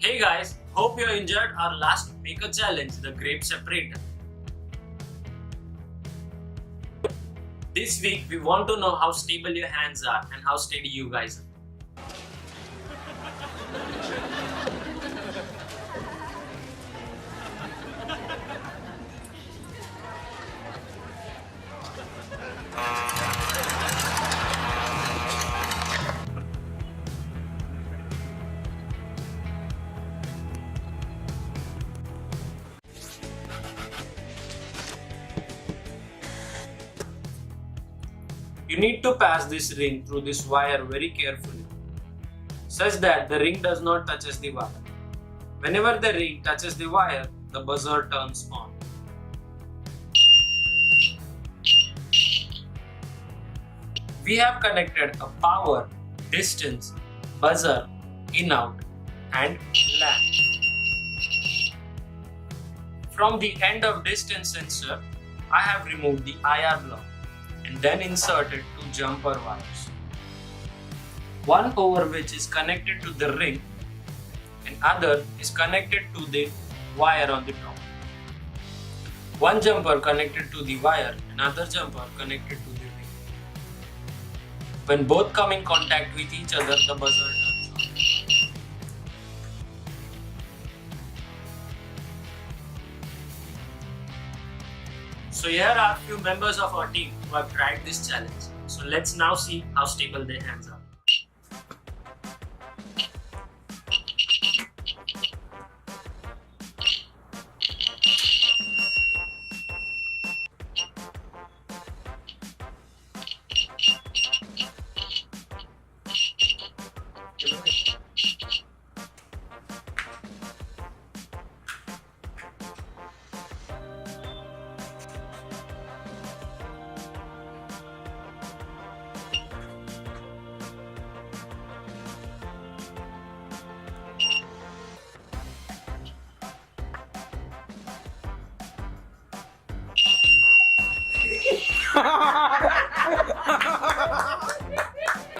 Hey guys, hope you enjoyed our last maker challenge, the grape separator. This week we want to know how stable your hands are and how steady you guys are. You need to pass this ring through this wire very carefully, such that the ring does not touch the wire. Whenever the ring touches the wire, the buzzer turns on. We have connected a power, distance, buzzer, in-out and lamp. From the end of distance sensor, I have removed the IR block and then inserted two jumper wires, one over which is connected to the ring and other is connected to the wire on the top. One jumper connected to the wire and other jumper connected to the ring. When both come in contact with each other, the buzzer turns on. So here are a few members of our team who have tried this challenge. So let's now see how stable their hands are.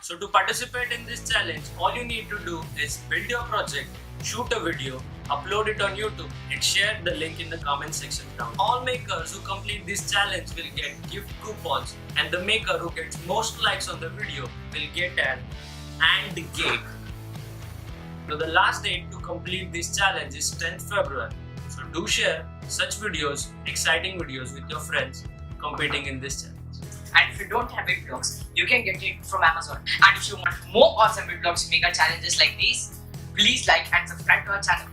So to participate in this challenge, all you need to do is build your project, shoot a video, upload it on YouTube and share the link in the comment section down. All makers who complete this challenge will get gift coupons and the maker who gets most likes on the video will get an and cake. So the last date to complete this challenge is 10th February. So do share such videos, exciting videos with your friends competing in this challenge. And if you don't have Witblox, you can get it from Amazon. And if you want more awesome Witblox maker challenges like these, please like and subscribe to our channel.